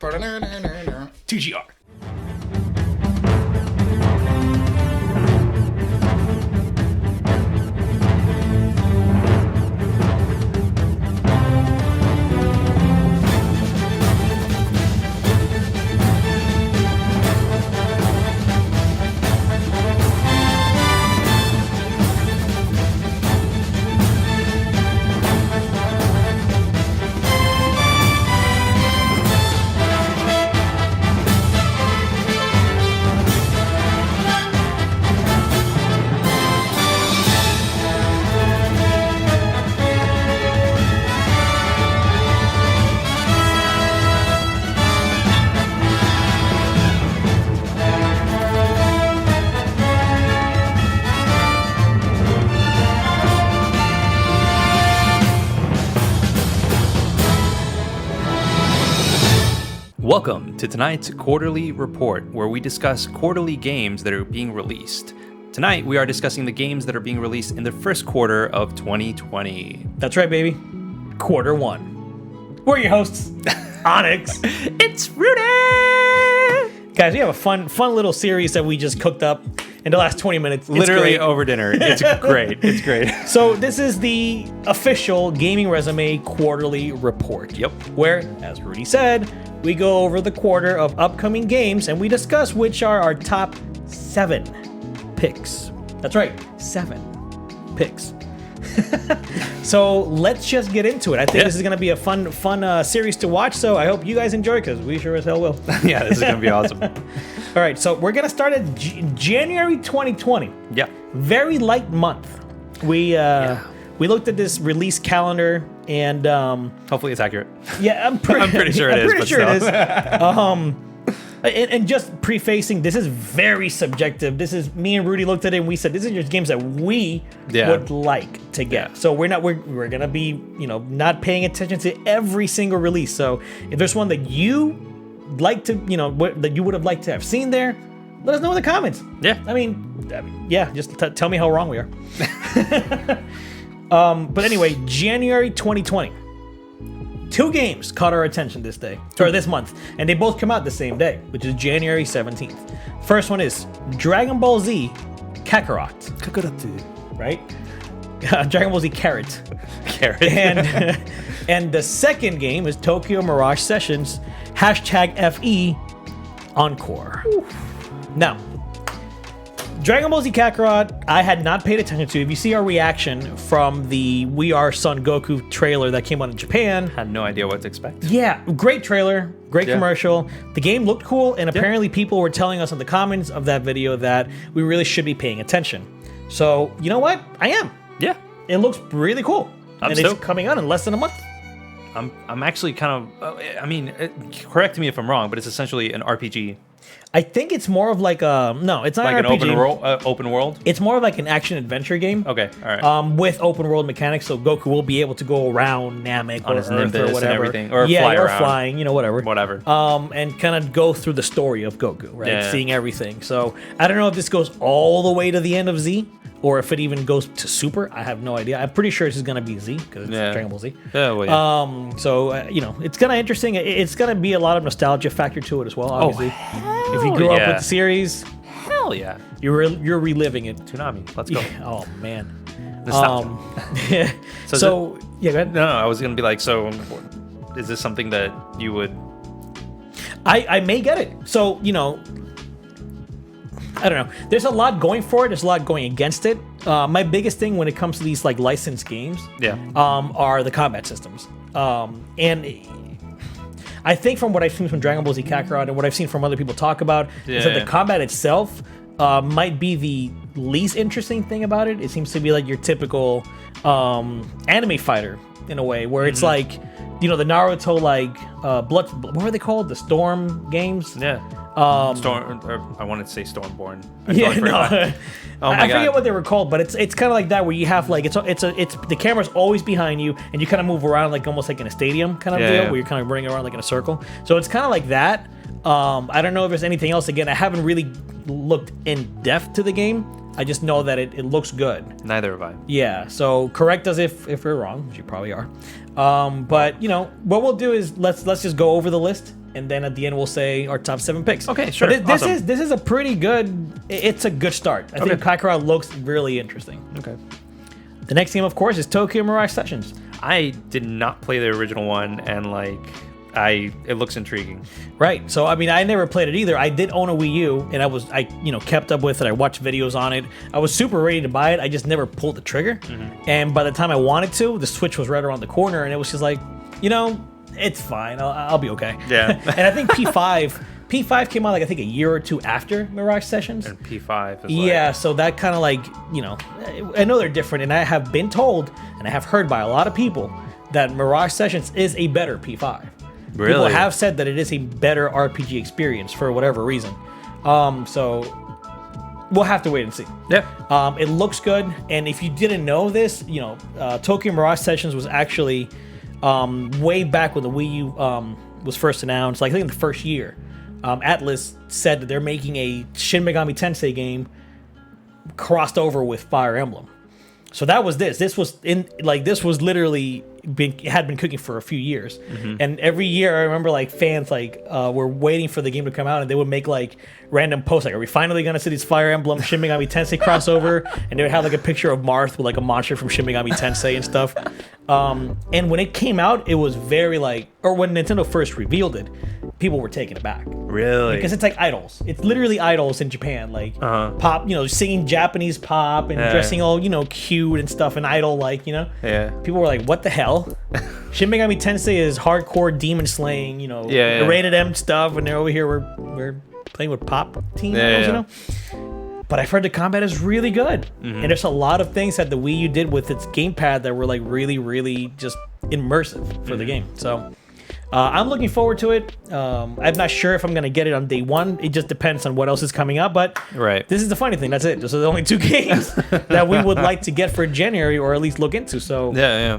TGR. Welcome to tonight's quarterly report, where we discuss quarterly games that are being released. Tonight, we are discussing the games that are being released in the first quarter of 2020. That's right, baby. Quarter one. We're your hosts, Onyx. It's Rudy! Guys, we have a fun little series that we just cooked up in the last 20 minutes. It's Literally great. over dinner. It's great. It's great. So this is the official Gaming Resume quarterly report. Yep. Where, as Rudy said, we go over the quarter of upcoming games and we discuss which are our top 7 picks. That's right, 7 picks. So let's just get into it. I think this is going to be a fun series to watch. So I hope you guys enjoy, because we sure as hell will. Yeah, this is going to be awesome. All right, so we're going to start at January 2020. Yeah. Very light month. We looked at this release calendar and Hopefully it's accurate. yeah, I'm pretty sure it is. I'm pretty sure it is. And just prefacing, this is very subjective. This is, me and Rudy looked at it and we said, this is just games that we would like to get. Yeah. So we're gonna be, not paying attention to every single release. So if there's one that you like to, that you would have liked to have seen there, let us know in the comments. Yeah. I mean, just tell me how wrong we are. But anyway, January 2020. 2 games caught our attention this month, and they both come out the same day, which is January 17th. First one is Dragon Ball Z Kakarot. Right? Dragon Ball Z Carrot. And the second game is Tokyo Mirage Sessions #FE Encore. Now, Dragon Ball Z Kakarot, I had not paid attention to. If you see our reaction from the We Are Son Goku trailer that came out in Japan. Had no idea what to expect. Yeah, great trailer, great commercial. The game looked cool, and apparently people were telling us in the comments of that video that we really should be paying attention. So, you know what? I am. Yeah. It looks really cool. I'm and stoked. It's coming out in less than a month. I'm actually kind of, correct me if I'm wrong, but it's essentially an RPG. I think it's more of like no, it's not Like an RPG. open world? It's more of like an action-adventure game. Okay, all right. With open world mechanics, so Goku will be able to go around Namek On or his Earth Nimbus or and whatever. everything, or fly or around. flying, whatever. Whatever. And kind of go through the story of Goku, right? Yeah. Seeing everything. So I don't know if this goes all the way to the end of Z, or if it even goes to Super. I have no idea. I'm pretty sure this is gonna be Z because it's Dragon Ball Z. Yeah, well, yeah. So it's kind of interesting. It's gonna be a lot of nostalgia factor to it as well. Obviously, if you grew up with the series, hell yeah, you're reliving it. Toonami, let's go. Oh man. Nostalgia. So yeah, go ahead. No, I was gonna be like, so is this something that you would? I may get it. So I don't know. There's a lot going for it. There's a lot going against it. My biggest thing when it comes to these like licensed games, are the combat systems. And I think from what I've seen from Dragon Ball Z Kakarot and what I've seen from other people talk about is that the combat itself might be the least interesting thing about it. It seems to be like your typical anime fighter in a way, where it's like, the Naruto blood. What were they called? The Storm games. Yeah. Storm. Or I wanted to say Stormborn. Oh my I God. forget what they were called, but it's kind of like that, where you have like it's the camera's always behind you, and you kind of move around like almost like in a stadium kind of deal, where you're kind of running around like in a circle. So it's kind of like that. I don't know if there's anything else. Again, I haven't really looked in depth to the game. I just know that it looks good. Neither have I. Yeah, so correct us if we're wrong, which you probably are. But what we'll do is let's just go over the list and then at the end we'll say our top 7 picks. Okay, sure. But Awesome. this is a pretty good. It's a good start. I think Kakarot looks really interesting. Okay. The next game, of course, is Tokyo Mirage Sessions. I did not play the original one, and it looks intriguing. Right. So I mean, I never played it either. I did own a Wii U, and I kept up with it. I watched videos on it. I was super ready to buy it. I just never pulled the trigger. Mm-hmm. And by the time I wanted to, the Switch was right around the corner, and it was just like, it's fine. I'll be okay. Yeah. And I think P5 came out I think a year or two after Mirage Sessions. And P5 is yeah, so that kind of I know they're different, and I have been told, and I have heard by a lot of people, that Mirage Sessions is a better P5. Really? People have said that it is a better RPG experience for whatever reason. So we'll have to wait and see. Yeah. It looks good, and if you didn't know this, Tokyo Mirage Sessions was actually way back when the Wii U was first announced, I think in the first year. Atlas said that they're making a Shin Megami Tensei game crossed over with Fire Emblem. So that was this. This was literally had been cooking for a few years, and every year I remember fans were waiting for the game to come out, and they would make random posts are we finally gonna see this Fire Emblem Shin Megami Tensei crossover? And they would have a picture of Marth with a monster from Shin Megami Tensei and stuff. And when it came out, it was very or when Nintendo first revealed it, people were taken aback. Really? Because it's idols. It's literally idols in Japan, pop, singing Japanese pop and dressing all cute and stuff, and idol Yeah. People were like, what the hell? Shin Megami Tensei is hardcore demon slaying, rated M stuff, and they're over here we're playing with pop team idols, But I've heard the combat is really good, and there's a lot of things that the Wii U did with its gamepad that were really, really just immersive for the game. So I'm looking forward to it. I'm not sure if I'm gonna get it on day one. It just depends on what else is coming up. But this is the funny thing. That's it. Those are the only 2 games that we would like to get for January, or at least look into. So yeah.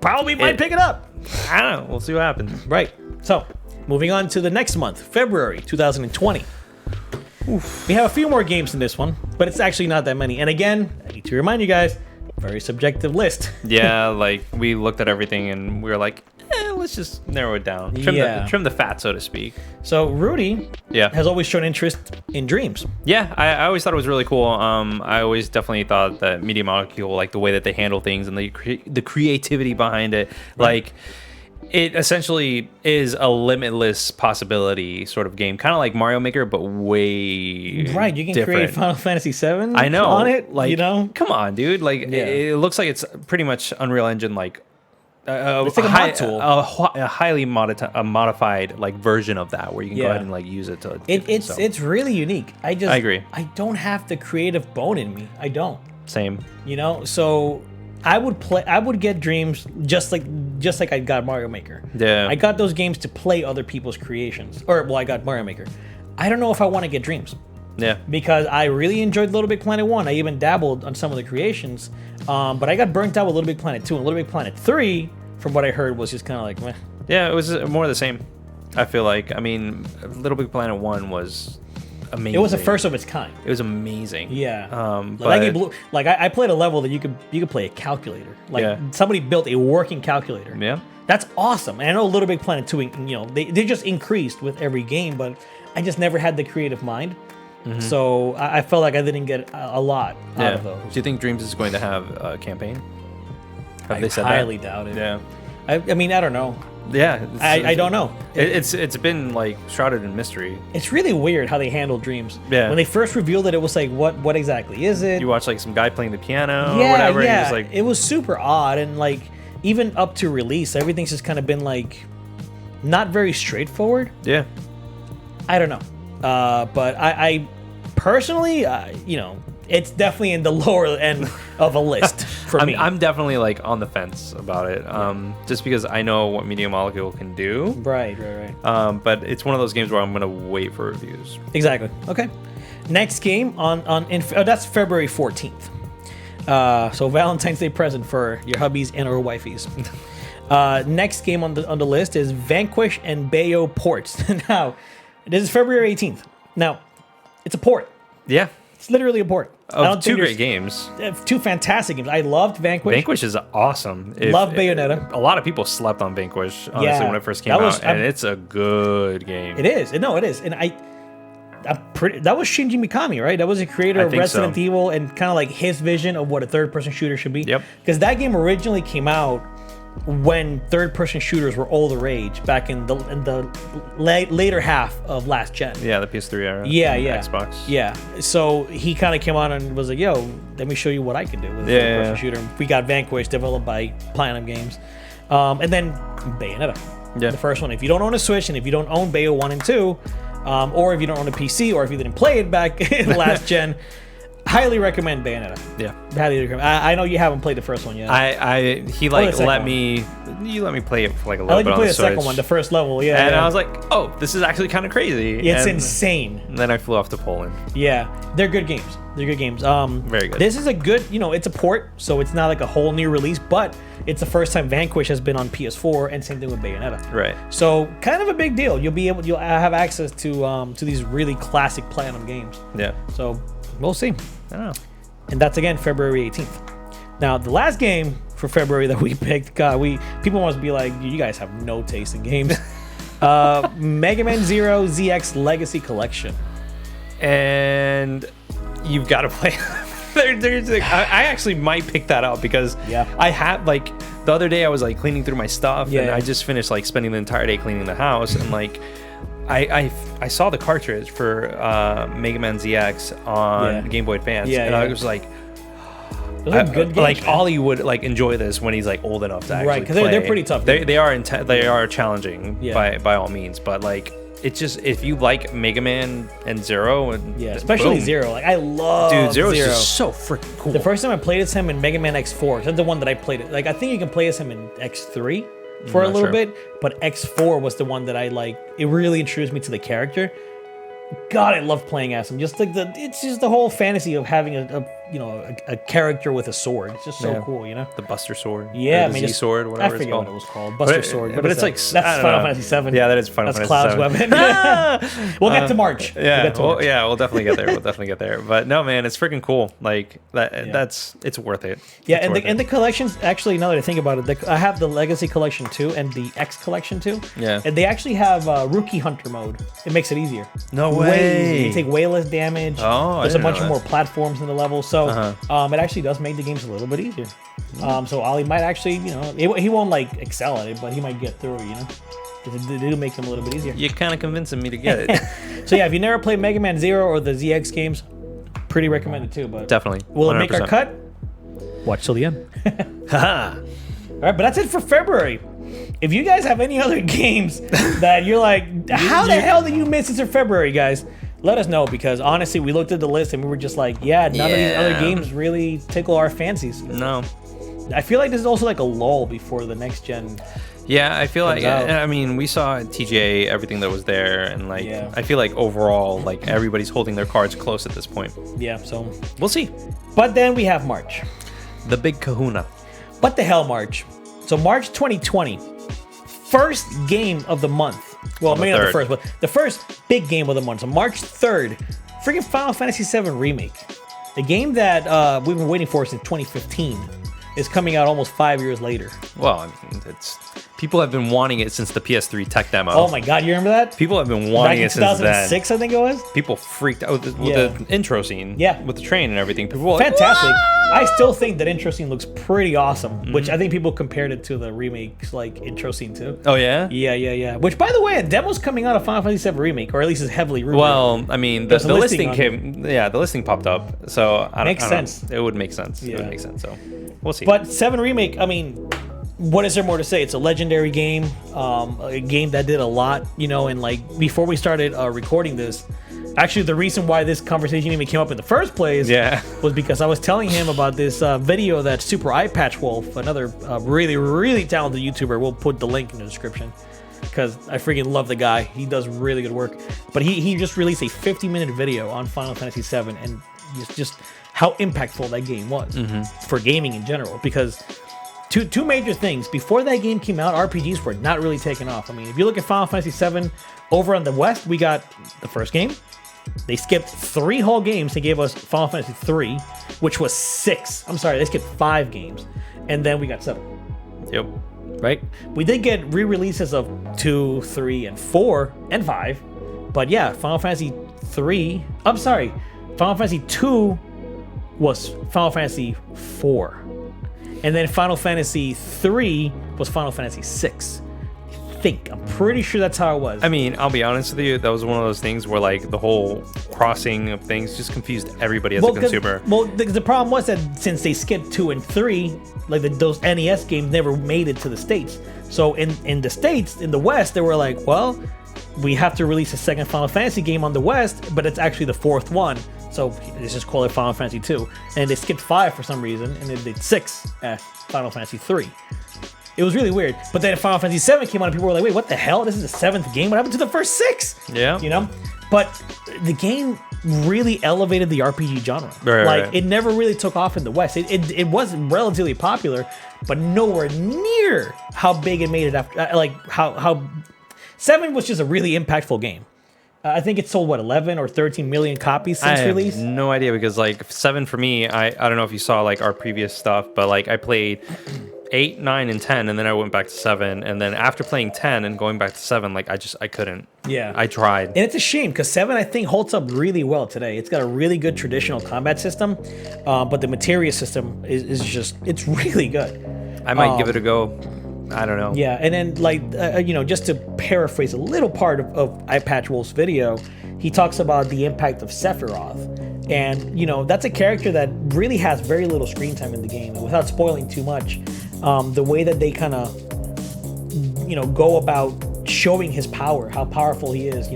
Probably might pick it up. I don't know. We'll see what happens. Right. So, moving on to the next month, February 2020. We have a few more games in this one, but it's actually not that many. And again, I need to remind you guys, very subjective list. Yeah, we looked at everything and we were like, let's just narrow it down. Trim the fat, so to speak. So Rudy has always shown interest in Dreams. Yeah, I always thought it was really cool. I always definitely thought that Media Molecule, the way that they handle things and the creativity behind it, it essentially is a limitless possibility sort of game, kind of like Mario Maker, but way You can different. create Final Fantasy VII. I know on it. Come on, dude. It looks like it's pretty much Unreal Engine, it's a mod tool, a highly modified version of that, where you can go ahead and use it to. It's really unique. I agree. I don't have the creative bone in me. I don't. Same. So I would get Dreams just like I got Mario Maker. Yeah. I got those games to play other people's creations. I got Mario Maker. I don't know if I want to get Dreams. Yeah. Because I really enjoyed Little Big Planet 1. I even dabbled on some of the creations. But I got burnt out with Little Big Planet 2. And Little Big Planet 3, from what I heard, was just kind of meh. Yeah, it was more of the same. I feel like. I mean, Little Big Planet 1 was amazing. It was the first of its kind. It was amazing. Yeah. But I played a level that you could play a calculator. Somebody built a working calculator. Yeah. That's awesome. And I know Little Big Planet 2, they just increased with every game, but I just never had the creative mind. Mm-hmm. So I felt like I didn't get a lot out of those. Do you think Dreams is going to have a campaign? Have they said that? I highly doubt it. Yeah. I mean, I don't know. Yeah. I don't know. It's been shrouded in mystery. It's really weird how they handle Dreams. Yeah. When they first revealed it, it was what exactly is it? You watch some guy playing the piano or whatever. Yeah. And it was super odd, and even up to release, everything's just kind of been not very straightforward. Yeah. I don't know. But I personally, it's definitely in the lower end of a list for me. I'm definitely on the fence about it, just because I know what Media Molecule can do. Right. But it's one of those games where I'm gonna wait for reviews. Exactly. Okay. Next game that's February 14th. So Valentine's Day present for your hubbies and or wifeys. Next game on the list is Vanquish and Bayo ports. Now, this is February 18th. Now, it's a port. Yeah. It's literally a port. Two great games. Two fantastic games. I loved Vanquish. Vanquish is awesome. Love Bayonetta. A lot of people slept on Vanquish, honestly, when it first came out, and it's a good game. It is. No, it is. And that was Shinji Mikami, right? That was the creator of Resident Evil and kind of like his vision of what a third-person shooter should be. Yep. Because that game originally came out when third-person shooters were all the rage back in the later half of last gen. Yeah, the PS3 era. Yeah. Xbox. Yeah. So he kind of came on and was like, "Yo, let me show you what I can do with a third-person shooter." We got Vanquish, developed by Platinum Games, and then Bayonetta. Yeah. The first one. If you don't own a Switch and if you don't own Bayo 1 and 2, or if you don't own a PC, or if you didn't play it back in the last gen, highly recommend Bayonetta. Yeah, highly recommend. I know you haven't played the first one yet. He let me play it for like a little bit. I let you play the second one, the first level. Yeah, and I was like, oh, this is actually kind of crazy. It's insane. And then I flew off to Poland. Yeah, they're good games. Very good. This is a good, it's a port, so it's not like a whole new release, but it's the first time Vanquish has been on PS4, and same thing with Bayonetta. Right. So kind of a big deal. You'll have access to these really classic Platinum games. Yeah. So we'll see. I don't know. And that's again February 18th. Now the last game for February that we picked, people must be like, you guys have no taste in games. Mega Man Zero ZX Legacy Collection. And you've got to play. I actually might pick that up because I had the other day I was like cleaning through my stuff and I just finished like spending the entire day cleaning the house and like I saw the cartridge for Mega Man ZX on Game Boy Advance and I was like, those are good games, like Ollie would like enjoy this when he's like old enough to actually because they're pretty tough. They are challenging by all means, but like. It's just if you like Mega Man and Zero and especially Zero, like I love Zero is just so freaking cool. The first time I played as him in Mega Man X4, that's the one that I played it. Like I think you can play as him in X3 for a little bit, but X4 was the one that I like. It really introduced me to the character. God, I love playing as him. It's just the whole fantasy of having a character with a sword. It's just so cool, The Buster Sword. Yeah, the Z Sword, whatever it's called. I forget what it was called. Buster Sword. But it's like that's Final Fantasy VII. Yeah, that is Final Fantasy VII. That's Cloud's weapon. We'll get to March. We'll definitely get there. But no, man, it's freaking cool. Like that. It's worth it. Yeah, and the collections. Actually, now that I think about it, I have the Legacy Collection 2 and the X Collection 2. Yeah, and they actually have Rookie Hunter mode. It makes it easier. No way. You take way less damage. There's a bunch of more platforms in the level, so it actually does make the games a little bit easier. So Ollie might actually, he won't like excel at it, but he might get through it. They do make them a little bit easier. You're kind of convincing me to get it. So yeah, if you never played Mega Man Zero or the ZX games, pretty recommended too. But definitely, will it make our cut? Watch till the end. All right, but that's it for February. If you guys have any other games that you're like, how the hell did you miss this in February, guys? Let us know, because honestly, we looked at the list and we were just like, none of these other games really tickle our fancies. No. I feel like this is also like a lull before the next gen. Yeah, I feel like, I mean, we saw TGA, everything that was there, and like, I feel like overall, like everybody's holding their cards close at this point. Yeah, so we'll see. But then we have March. The big kahuna. What the hell, March? So March 2020, first game of the month. Well, maybe not the first, but the first big game of the month. So March 3rd, freaking Final Fantasy VII Remake. The game that we've been waiting for since 2015 is coming out almost 5 years later. Well, I mean, people have been wanting it since the PS3 tech demo. Oh my God, you remember that? People have been wanting it since then. 2006, I think it was. People freaked out with the intro scene. Yeah. With the train and everything. People were like, fantastic. I still think that intro scene looks pretty awesome, which I think people compared it to the remake's like intro scene too. Oh yeah? Yeah. Which, by the way, a demo's coming out of Final Fantasy VII Remake, or at least is heavily rumored. Well, I mean, the listing came. Yeah, the listing popped up, so makes sense. It would make sense. Yeah. It would make sense. So we'll see. But 7 Remake, I mean, what is there more to say? It's a legendary game, a game that did a lot, and like before we started recording this. Actually, the reason why this conversation even came up in the first place was because I was telling him about this video that Super Eye Patch Wolf, another really, really talented YouTuber, we'll put the link in the description because I freaking love the guy. He does really good work. But he just released a 50-minute video on Final Fantasy VII and just how impactful that game was for gaming in general. Because two major things. Before that game came out, RPGs were not really taking off. I mean, if you look at Final Fantasy VII over on the West, we got the first game. They skipped 3 whole games. They gave us Final Fantasy 3, which was 6. I'm sorry, they skipped 5 games, and then we got 7. Yep. Right? We did get re-releases of 2, 3, and 4, and 5. But yeah, Final Fantasy 3. I'm sorry, Final Fantasy 2 was Final Fantasy 4. And then Final Fantasy 3 was Final Fantasy 6. I'm pretty sure that's how it was. I mean, I'll be honest with you, that was one of those things where like the whole crossing of things just confused everybody as a consumer. Well, the problem was that since they skipped 2 and 3, like those NES games never made it to the States. So in the States, in the West, they were like, well, we have to release a second Final Fantasy game on the West, but it's actually the 4th one. So let's just call it Final Fantasy 2. And they skipped 5 for some reason, and they did 6 at Final Fantasy 3. It was really weird. But then Final Fantasy VII came out and people were like, wait, what the hell? This is the 7th game? What happened to the first 6? Yeah. You know? But the game really elevated the RPG genre. Right. It never really took off in the West. It was relatively popular, but nowhere near how big it made it after. How 7 was just a really impactful game. I think it sold, 11 or 13 million copies since release? I have no idea because, 7 for me, I don't know if you saw, our previous stuff, but, I played 8, 9, and 10, and then I went back to 7, and then after playing 10 and going back to 7, I couldn't. Yeah. I tried. And it's a shame, because 7, I think, holds up really well today. It's got a really good traditional combat system, but the materia system is just, it's really good. I might give it a go. I don't know. Yeah, and then just to paraphrase a little part of iPatch Wolf's video, he talks about the impact of Sephiroth, and that's a character that really has very little screen time in the game. And without spoiling too much, the way that they kind of go about showing his power, how powerful he is,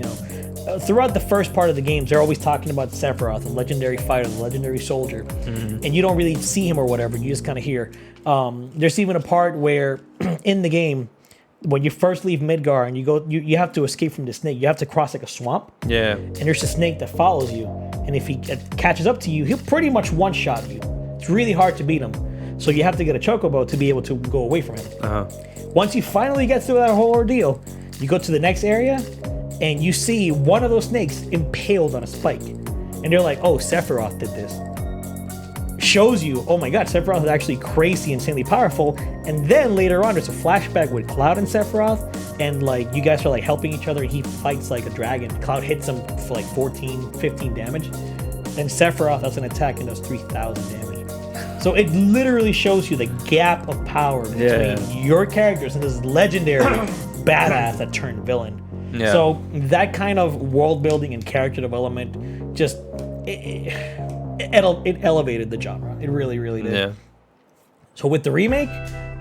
throughout the first part of the games, they're always talking about Sephiroth, the legendary fighter, the legendary soldier, and you don't really see him or whatever. You just kind of hear. There's even a part where in the game, when you first leave Midgar and you have to escape from the snake. You have to cross a swamp. Yeah. And there's a snake that follows you, and if he catches up to you, he'll pretty much one-shot you. It's really hard to beat him. So you have to get a chocobo to be able to go away from him. Once you finally get through that whole ordeal, you go to the next area, and you see one of those snakes impaled on a spike. And they're like, oh, Sephiroth did this. Shows you, oh my god, Sephiroth is actually crazy, insanely powerful. And then later on, there's a flashback with Cloud and Sephiroth, and you guys are helping each other, and he fights like a dragon. Cloud hits him for 14, 15 damage. Then Sephiroth has an attack and does 3,000 damage. So it literally shows you the gap of power between your characters and this legendary badass that turned villain. Yeah. So that kind of world building and character development just it elevated the genre. It really, really did. Yeah. So with the remake,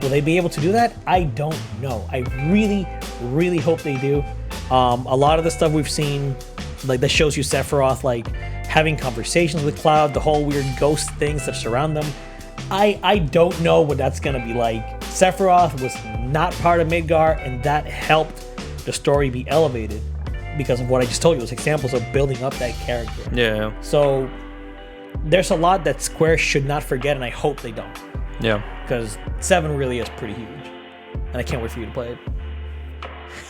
will they be able to do that? I don't know. I really, really hope they do. A lot of the stuff we've seen, that shows you Sephiroth having conversations with Cloud, the whole weird ghost things that surround them. I don't know what that's gonna be like. Sephiroth was not part of Midgar, and that helped the story be elevated because of what I just told you. Those examples of building up that character. Yeah. So there's a lot that Square should not forget, and I hope they don't. Yeah. Because 7 really is pretty huge, and I can't wait for you to play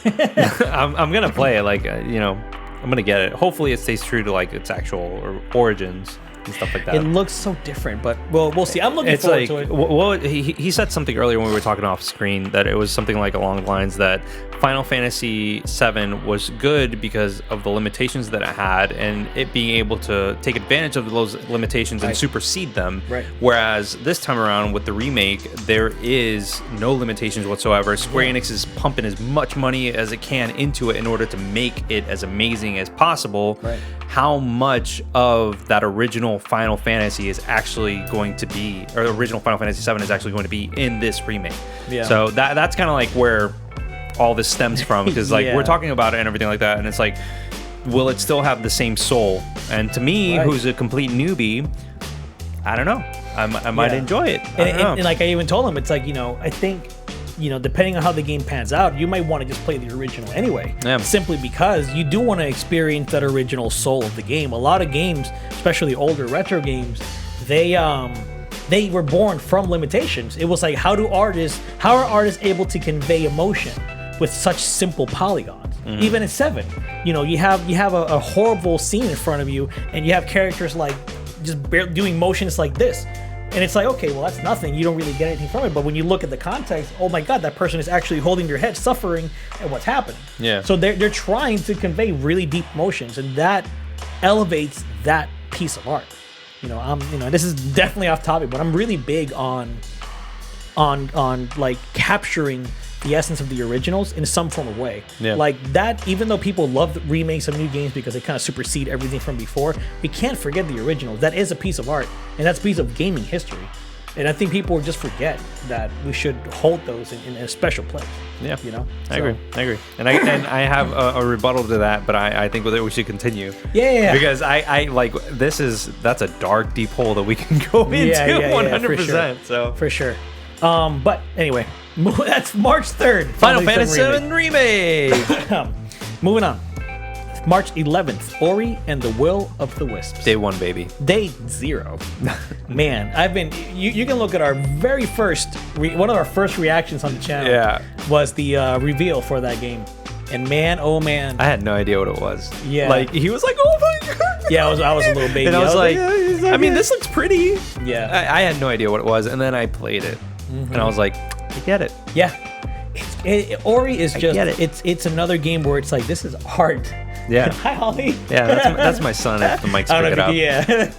it. I'm gonna play it. I'm gonna get it. Hopefully, it stays true to its actual origins and stuff like that. It looks so different, but we'll see. I'm looking forward to it. Well, he said something earlier when we were talking off screen that it was something along the lines that Final Fantasy VII was good because of the limitations that it had, and it being able to take advantage of those limitations and supersede them. Right. Whereas this time around with the remake, there is no limitations whatsoever. Square Enix is pumping as much money as it can into it in order to make it as amazing as possible. Right. How much of that original Final Fantasy is actually going to be, or the original Final Fantasy VII is actually going to be in this remake? Yeah. So that's kind of where all this stems from, because we're talking about it and everything like that, and it's will it still have the same soul? And to me, who's a complete newbie, I don't know. I might enjoy it. And I even told him, it's I think, depending on how the game pans out, you might want to just play the original anyway. Yeah. Simply because you do want to experience that original soul of the game. A lot of games, especially older retro games, they were born from limitations. It was how are artists able to convey emotion with such simple polygons? Even in 7, you know, you have a horrible scene in front of you, and you have characters like just barely doing motions like this. And it's like, okay, well, that's nothing. You don't really get anything from it. But when you look at the context, oh my God, that person is actually holding their head, suffering at what's happening. Yeah. So they're trying to convey really deep emotions, and that elevates that piece of art. You know, this is definitely off topic, but I'm really big on like capturing the essence of the originals in some form of way. Yeah. Like that, even though people love the remakes of new games because they kind of supersede everything from before, we can't forget the originals. That is a piece of art, and that's a piece of gaming history. And I think people just forget that we should hold those in a special place. Yeah, you know, I agree. And I have a rebuttal to that, but I think with it we should continue. Yeah. Because I like that's a dark, deep hole that we can go into 100%. So for sure. But anyway, that's March 3rd. Final Fantasy VII Remake. Moving on. March 11th, Ori and the Will of the Wisps. Day 1, baby. Day 0. Man, you can look at our very first, one of our first reactions on the channel. Yeah. Was the reveal for that game. And man, oh man. I had no idea what it was. Yeah. Like, he was like, oh my God. Yeah, I was a little baby. And I was like, I mean, this looks pretty. Yeah. I had no idea what it was. And then I played it. And I was like, I get it. Yeah. Ori is just, it. it's another game where it's like, this is art. Yeah. Hi, Holly. Yeah, that's my son if the mic's pick it up. Yeah.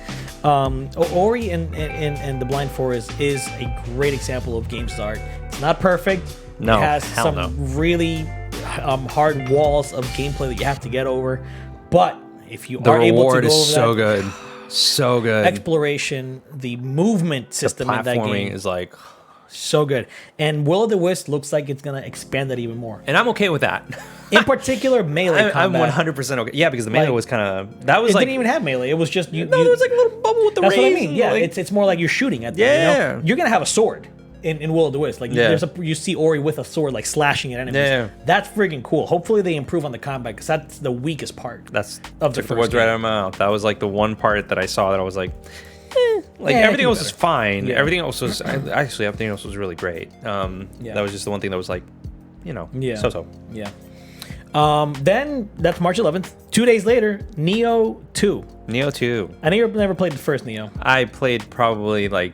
Ori and the Blind Forest is a great example of games art. It's not perfect. No, it has some really hard walls of gameplay that you have to get over. But if you are able to go over the reward is so good. So good. Exploration, the movement system in that game is like so good. And Will of the Wisp looks like it's going to expand that even more. And I'm okay with that. In particular, melee combat. I'm 100% okay. Yeah, because the melee was kind of... That was it didn't even have melee. It was just... there was like a little bubble with the rays. That's what I mean. Yeah, it's more like you're shooting at them. Yeah. You know? You're going to have a sword in Will of the Wisp. Like, you see Ori with a sword, like, slashing at enemies. Yeah. That's freaking cool. Hopefully they improve on the combat, because that's the weakest part of the first words game. Right out of my mouth. That was like the one part that I saw that I was like... everything else was fine. Yeah. Everything else was everything else was really great. That was just the one thing that was like, so. Yeah. Then that's March 11th. 2 days later, Neo 2. Neo 2. I never played the first Neo. I played probably like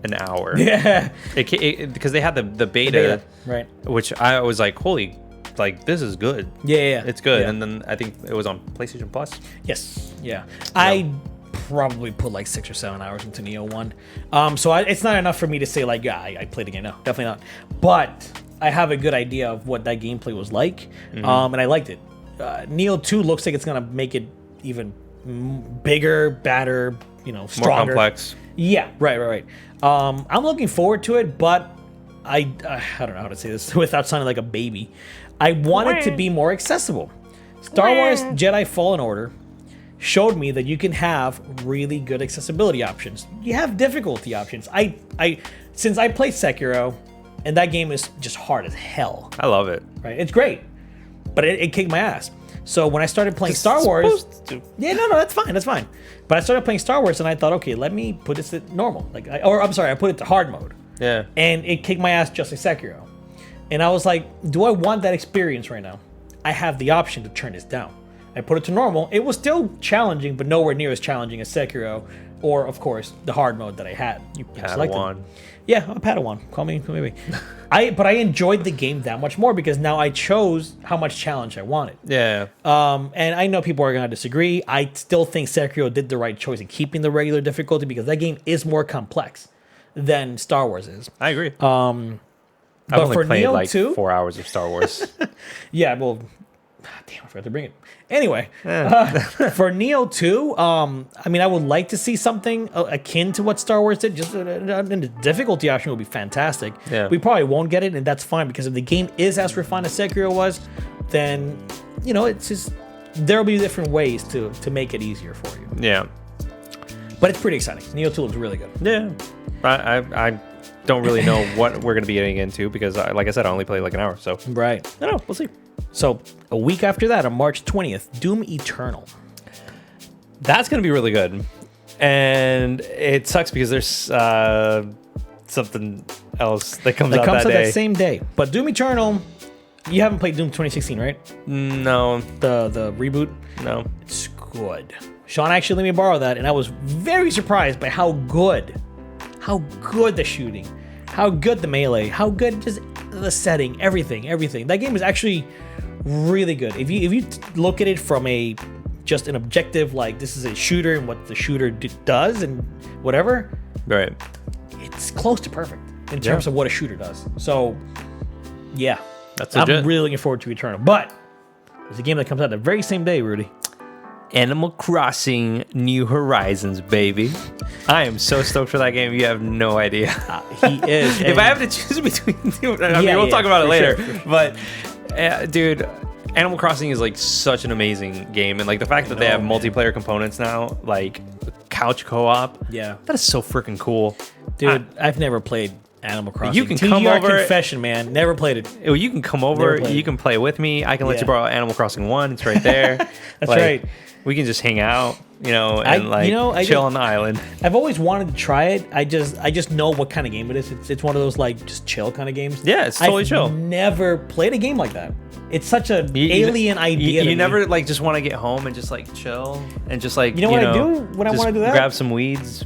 an hour. Yeah. Because they had the beta, right? Which I was like, holy, like this is good. Yeah. It's good. Yeah. And then I think it was on PlayStation Plus. Yes. Yeah. I probably put like 6 or 7 hours into Neo 1. So it's not enough for me to say like, yeah, I played again. No, definitely not. But I have a good idea of what that gameplay was like, and I liked it. Neo 2 looks like it's gonna make it even bigger, badder, stronger, more complex. Yeah, right. I'm looking forward to it, but I don't know how to say this without sounding like a baby. I want it to be more accessible. Star Wars Jedi Fallen Order showed me that you can have really good accessibility options. You have difficulty options. Since I played Sekiro, and that game is just hard as hell. I love it. Right? It's great. But it kicked my ass. So when I started playing Star Wars... Yeah, no, that's fine. But I started playing Star Wars and I thought, okay, let me put this at normal. I put it to hard mode. Yeah. And it kicked my ass just like Sekiro. And I was like, do I want that experience right now? I have the option to turn this down. I put it to normal. It was still challenging, but nowhere near as challenging as Sekiro. Or, of course, the hard mode that I had. You Padawan. Yeah, I'm a Padawan. Call me maybe. But I enjoyed the game that much more because now I chose how much challenge I wanted. Yeah. And I know people are going to disagree. I still think Sekiro did the right choice in keeping the regular difficulty because that game is more complex than Star Wars is. I agree. I've only played Neo 2, 4 hours of Star Wars. Yeah, well... Damn, I forgot to bring it. Anyway, for Neo 2, I would like to see something akin to what Star Wars did. Just the difficulty option would be fantastic. Yeah. We probably won't get it, and that's fine, because if the game is as refined as Sekiro was, then, it's just, there'll be different ways to make it easier for you. Yeah. But it's pretty exciting. Neo 2 looks really good. Yeah. I don't really know what we're going to be getting into, because, like I said, I only played like an hour, so. Right. I don't know. We'll see. So, a week after that, on March 20th, Doom Eternal. That's going to be really good. And it sucks because there's something else that comes out that day. That same day. But Doom Eternal, You haven't played Doom 2016, right? No. The reboot? No. It's good. Sean actually let me borrow that, and I was very surprised by how good the shooting, how good the melee, how good just the setting, everything. That game is actually really good. If you look at it from just an objective, like this is a shooter and what the shooter does and whatever, right? It's close to perfect in terms of what a shooter does. So, yeah, that's legit. I'm really looking forward to Eternal. But there's a game that comes out the very same day, Rudy. Animal Crossing New Horizons, baby. I am so stoked for that game. You have no idea. He is. If I have to choose between two, we'll talk about it later. Sure. But, dude, Animal Crossing is like such an amazing game. And like the fact that they have multiplayer components now, like couch co-op. Yeah. That is so freaking cool. Dude, I've never played Animal Crossing. You can come over. Confession, man. Never played it. You can come over. You can play with me. I can let you borrow Animal Crossing 1. It's right there. That's right. We can just hang out, and chill on the island. I've always wanted to try it. I just know what kind of game it is. It's one of those like just chill kind of games. Yeah, it's totally chill. I've never played a game like that. It's such an alien idea. You never like just want to get home and just like chill and just like what I do when I want to do that? Grab some weeds.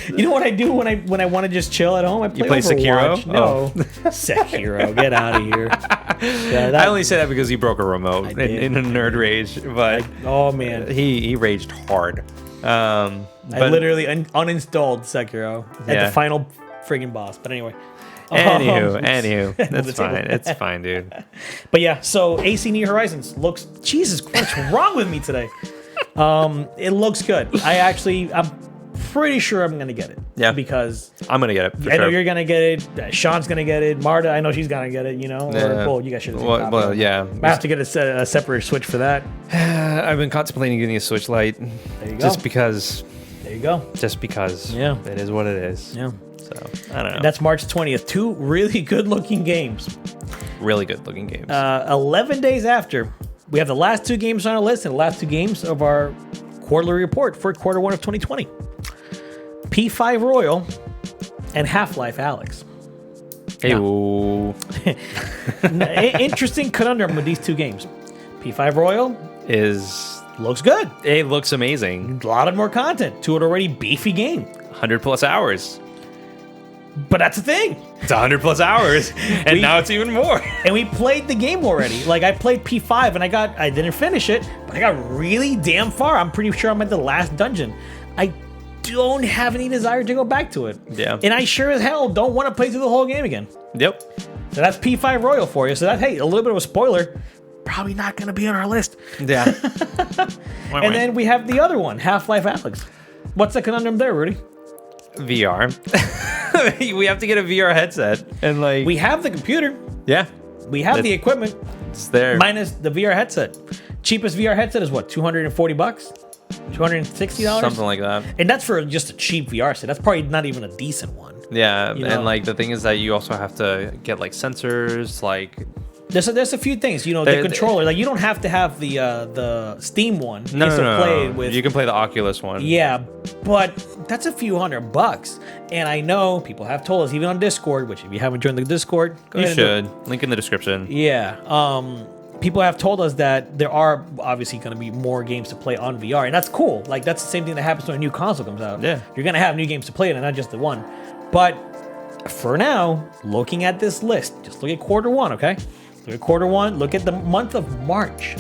You know what I do when I want to just chill at home? I play Sekiro? No, Sekiro. Get out of here. Yeah, I only say that because he broke a remote in a nerd rage, but oh man, he raged hard. I literally uninstalled Sekiro at the final friggin' boss. But anyway. Anywho, that's fine. It's fine, dude. But yeah, so AC New Horizons looks. Jesus, what's wrong with me today? It looks good. I'm pretty sure I'm gonna get it. Yeah, because I'm gonna get it. I know you're gonna get it. Sean's gonna get it. Marta, I know she's gonna get it. You know, you guys should. Well, yeah. I have to get a separate Switch for that. I've been contemplating getting a Switch Lite. There you go. Just because. There you go. Just because. Yeah. It is what it is. Yeah. So I don't know. And that's March 20th. 2 really good-looking games. Really good-looking games. 11 days after, we have the last 2 games on our list and the last 2 games of our quarterly report for quarter 1 of 2020. P5 Royal and Half-Life Alyx. Hey, interesting conundrum with these 2 games. P5 Royal looks good. It looks amazing. A lot of more content to an already beefy game. 100+ hours. But that's the thing. It's 100+ hours, and now it's even more. And we played the game already. Like, I played P5, and I didn't finish it, but I got really damn far. I'm pretty sure I'm at the last dungeon. I don't have any desire to go back to it. Yeah. And I sure as hell don't want to play through the whole game again. Yep. So that's P5 Royal for you. So that's, hey, a little bit of a spoiler. Probably not going to be on our list. Yeah. And then we have the other one, Half-Life Alyx. What's the conundrum there, Rudy? VR. We have to get a VR headset, and like we have the computer. Yeah, we have the equipment. It's there. Minus the VR headset. Cheapest VR headset is what? $240, $260, something like that. And that's for just a cheap VR set. That's probably not even a decent one. Yeah, and like the thing is that you also have to get like sensors, like. There's a few things, the controller. Like you don't have to have the Steam one. No. Play with. You can play the Oculus one. Yeah, but that's a few $100. And I know people have told us, even on Discord, which if you haven't joined the Discord, go ahead. You should. Link in the description. Yeah. People have told us that there are obviously going to be more games to play on VR, and that's cool. Like that's the same thing that happens when a new console comes out. Yeah. You're going to have new games to play and not just the one. But for now, looking at this list, just look at quarter 1, okay? Look at quarter 1, look at the month of March.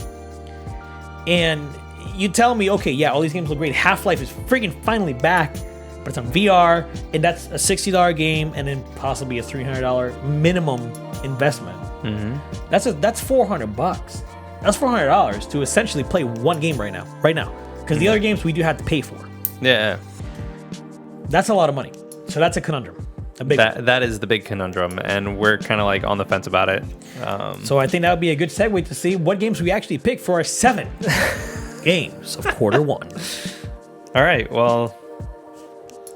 And you tell me, okay, yeah, all these games look great. Half-Life is freaking finally back, but it's on VR, and that's a $60 game, and then possibly a $300 minimum investment. Mm-hmm. That's $400. That's $400 to essentially play one game right now. Because the other games we do have to pay for. Yeah. That's a lot of money. So that's a conundrum. That is the big conundrum, and we're kind of like on the fence about it. So I think that would be a good segue to see what games we actually pick for our 7 games of quarter 1. All right, well,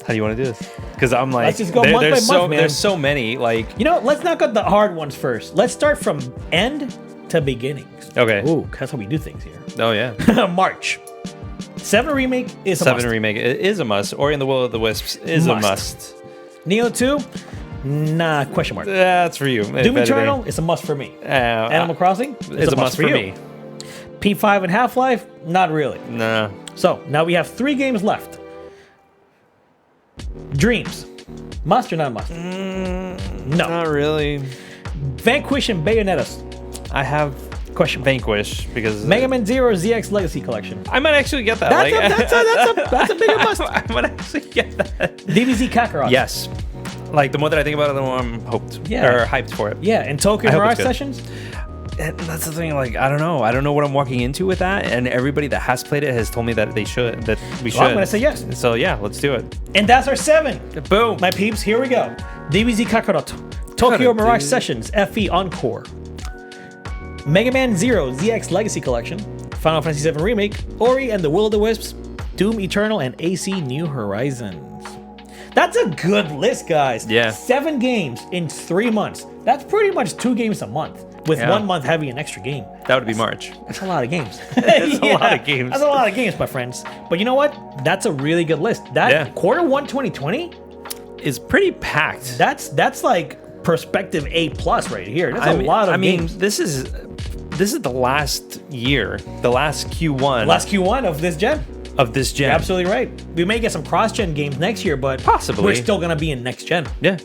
how do you want to do this? Because I'm like, let's just go month by month, man. There's so many. Like, let's knock out the hard ones first. Let's start from end to beginnings. Okay. Ooh, that's how we do things here. Oh yeah. March. 7 Remake is a must. 7 Remake is a must. Ori and the Will of the Wisps is a must. Neo 2, Nah, question mark. That's for you. Doom Eternal is a must for me. Animal Crossing is a must for me. P5 and Half-Life, not really. Nah. So now we have 3 games left. Dreams, must or not must? No, not really. Vanquish and Bayonetta. I have question Vanquish because Mega Man Zero ZX Legacy Collection. I might actually get that. That's a bigger must. I might actually get that. DBZ Kakarot. Yes. Like the more that I think about it, the more I'm hyped for it. Yeah, and Tokyo Mirage Sessions. And that's the thing. Like I don't know what I'm walking into with that. And everybody that has played it has told me that we should. I'm gonna say yes. So yeah, let's do it. And that's our 7. Boom, my peeps. Here we go. DBZ Kakarot, Tokyo Mirage Sessions, FE Encore, Mega Man Zero ZX Legacy Collection, Final Fantasy VII Remake, Ori and the Will of the Wisps, Doom Eternal, and AC New Horizons. That's a good list, guys. Yeah. 7 games in 3 months. That's pretty much 2 games a month, with 1 month having an extra game. That would be March. That's a lot of games. That's a lot of games. That's a lot of games, my friends. But you know what? That's a really good list. That Q1 2020 is pretty packed. That's like perspective A+ right here. That's a lot of games. This is the last year, the last Q1. Last Q1 of this gen. Of this gen. You're absolutely right. We may get some cross-gen games next year, but possibly we're still gonna be in next gen. Yeah.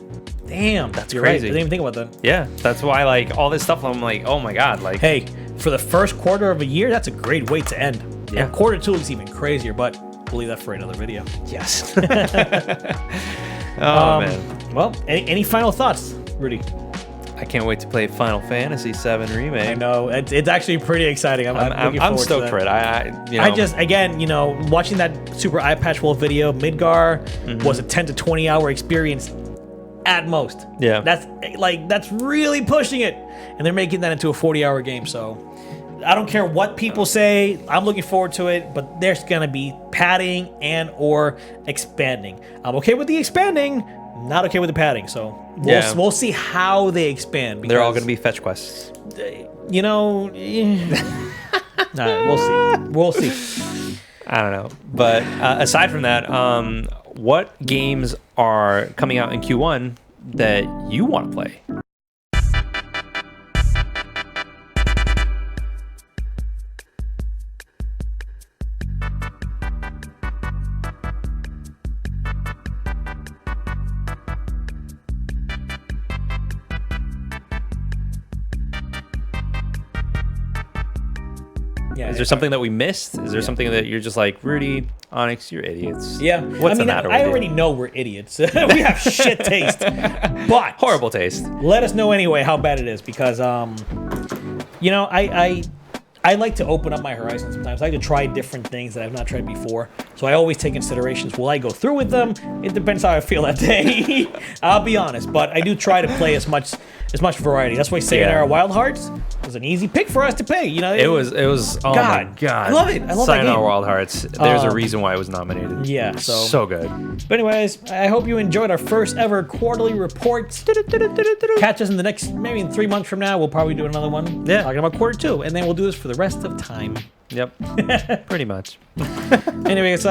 Damn, that's crazy. Right. I didn't even think about that. Yeah, that's why like all this stuff. I'm like, oh my god, like. Hey, for the first quarter of a year, that's a great way to end. Yeah. And Q2 is even crazier, but we'll leave that for another video. Yes. Oh man. Well, any final thoughts, Rudy? I can't wait to play Final Fantasy VII Remake. I know it's actually pretty exciting. I'm stoked for it. I just again, watching that Super Eye Patch Wolf video, Midgar was a 10 to 20 hour experience at most. Yeah, that's really pushing it, and they're making that into a 40-hour game. So I don't care what people say. I'm looking forward to it, but there's gonna be padding and or expanding. I'm okay with the expanding. Not okay with the padding, so we'll see how they expand. They're all going to be fetch quests. We'll see. We'll see. I don't know. But aside from that, what games are coming out in Q1 that you want to play? Is there something that we missed? Is there something that you're just like, Rudy, Onyx, you're idiots? Yeah. What's the matter with you? I already know we're idiots. We have shit taste. But horrible taste. Let us know anyway how bad it is, because I like to open up my horizons sometimes. I like to try different things that I've not tried before. So I always take considerations. Will I go through with them? It depends how I feel that day. I'll be honest, but I do try to play as much variety. That's why Sayonara Wild Hearts was an easy pick for us to pay. It was. Oh my god! I love it. I love that game. Sayonara Wild Hearts. There's a reason why it was nominated. Yeah. So good. But anyways, I hope you enjoyed our first ever quarterly report. Catch us in the next, maybe in 3 months from now, we'll probably do another one. Yeah. Talking about Q2, and then we'll do this for the rest of time. Yep. Pretty much. Anyway, guys,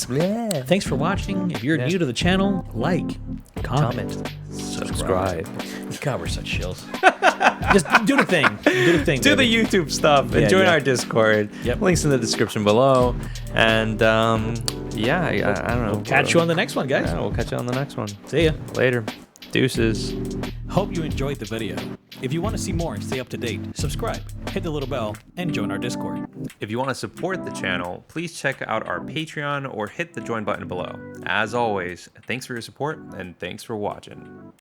thanks for watching. If you're new to the channel, like, comment, subscribe. God, we're such shills. Just do the thing. Do the thing. Do the YouTube stuff and join our Discord. Yep. Links in the description below. And I don't know. We'll catch you on the next one, guys. Yeah, we'll catch you on the next one. See ya. Later. Deuces. Hope you enjoyed the video. If you want to see more and stay up to date, subscribe, hit the little bell, and join our Discord. If you want to support the channel, please check out our Patreon or hit the join button below. As always, thanks for your support and thanks for watching.